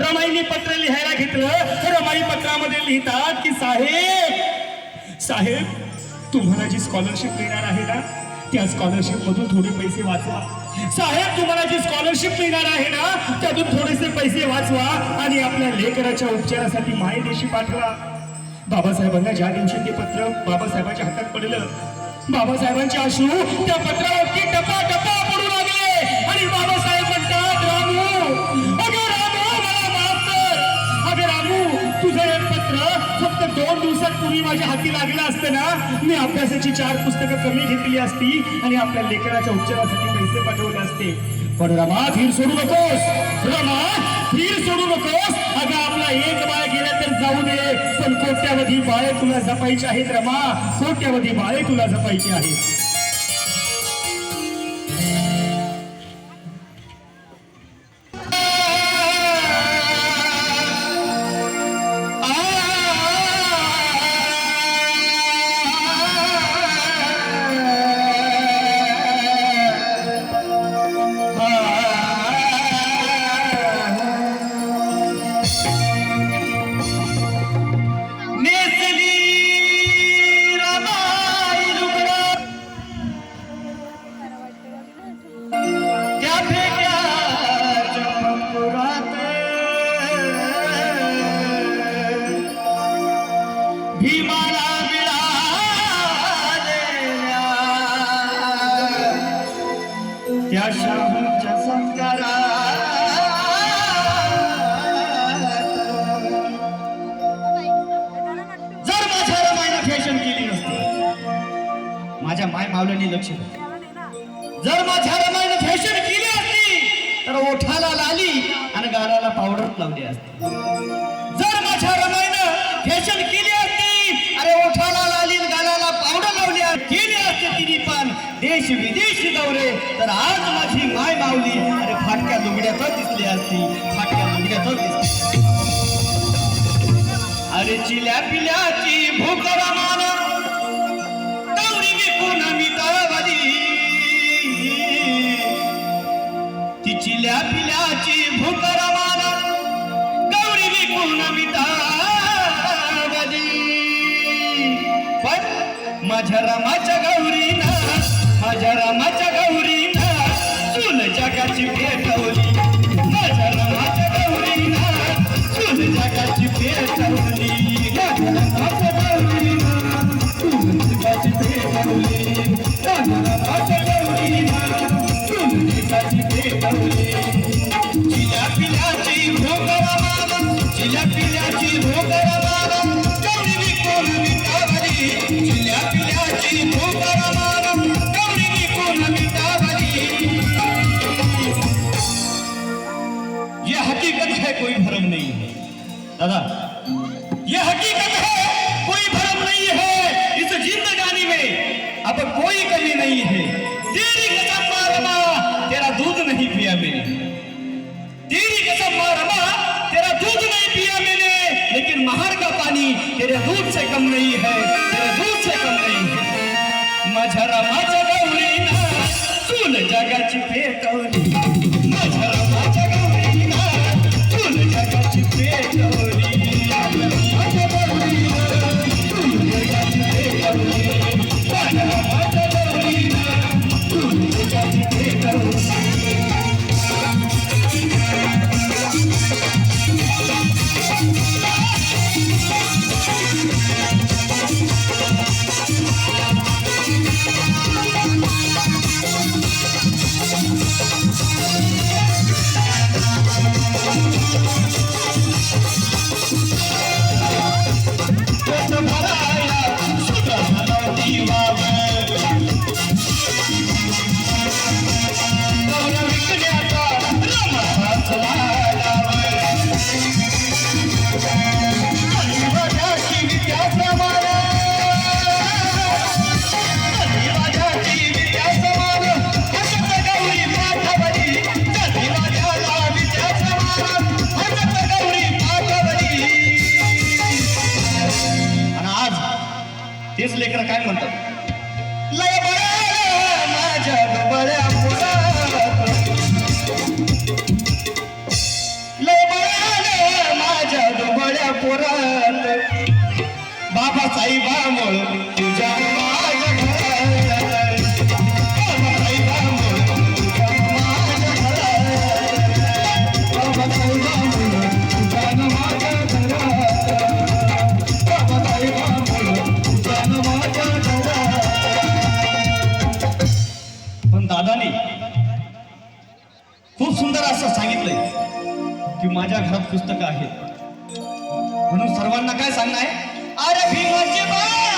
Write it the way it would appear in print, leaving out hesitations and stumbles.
रमाईने पत्र लिहायला घेतलं. रमाई पत्रामध्ये लिहितात की साहेब तुम्हाला जी स्कॉलरशिप मिळणार आहे ना त्या स्कॉलरशिप मधून थोडे पैसे वाचवा. साहेब तुम्हाला जी स्कॉलरशिप मिळणार आहे ना त्यातून थोडेसे पैसे वाचवा आणि आपल्या लेकराच्या उपचारासाठी मायदेशी पाठवा. बाबासाहेबांना ज्या दिवशी ते पत्र बाबासाहेबांच्या हातात पडलं बाबासाहेबांचे अश्रू त्या पत्रावरती टपा टपा पडू लागले आणि बाबासाहेब म्हणतात रामू मला माफ कर. अगं रामू तुझं हे पत्र फक्त 2 दिवसांपूर्वी माझ्या हाती लागलं असतं ना मी अभ्यासाची 4 पुस्तकं कमी घेतली असती आणि आपल्या लेकराच्या उपचारासाठी पैसे पाठवले असते. पण रमा धीर सोडू नकोस. रमा धीर सोडू नकोस. अगं आपला एक बाळ गेला तर जाऊ दे पण कोट्यावधी बाळे तुला जपायची आहेत रमा. कोट्यावधी बाळे तुला जपायची आहेत. माझ्या माय मावल्याने लक्ष जर माझ्या रमाईने फॅशन केली असती तर ओठाला लाली आणि गालाला पावडर लावली असती. जर माझ्या रमाईने फॅशन केली असती अरे ओठाला लाली गालाला पावडर लावली केली असते तिने पण देश विदेशी दौरे तर आज माझी माय मावली अरे फाटक्या लुगड्यातच दिसली असती. फाटक्या लुगड्यातच दिसली. अरे चिल्या पिल्याची भूक रमाना ती चिल्या पिल्याची भूक रमाना गौरी विकून मितावली. पण माझ्या रमाच्या गौरीना चूल जगाची पेटवली. माझ्या रमाच्या गौरीना चूल जगाची पेटवली. माझ्या रमाच्या गौरीना चूल जगाची पेटवली. माझ्या रमाच्या गौरीना चूल जगाची पेटवली. चिल्या पिल्याची भूक रमाना चिल्या पिल्याची भूक रमाना गौरी विकून मिटावली. चिल्या पिल्याची भूक रमाना गौरी विकून मिटावली. ये हकीकत है कोई भरम नहीं है दादा. ये हकीकत है कोई भरम नहीं है. इस जिंदगानी में अब कोई कमी नहीं है. तेरी कसम रमा तेरा दूध नहीं पिया मैंने. तेरी कसम रमा तेरा दूध नहीं पिया मैंने. लेकिन महार का पानी तेरे दूध से कम नहीं है. तेरे दूध से कम नहीं है. माझ्या रमाच्या गौरीना चूल जगाची पेटवली. माझ्या रमाच्या गौरीना चूल जगाची पेटवली. माझ्या गौरीना चूल जगाची पेटवली. माझ्या रमाच्या गौरीना चूल जगाची पेटवली. तेच लेकर काय म्हणतात लय बळ्या माझ्या बळ्या लय बळ्या पोरात बाबासाहेबामुळ तुझ्या माझ्या घरात बाबासाहेबामुळ तुझ्या माझ्या घरात बाबासाहेबामुळ तुझ्या माझ्या घरात बाबासाहेबामुळ तुझ्या माझ्या घरात. पण दादाने खूप सुंदर असं सांगितलंय की माझ्या घरात पुस्तकं आहेत म्हणून सर्वांना काय सांगणं आहे, अरे भीमाची बाई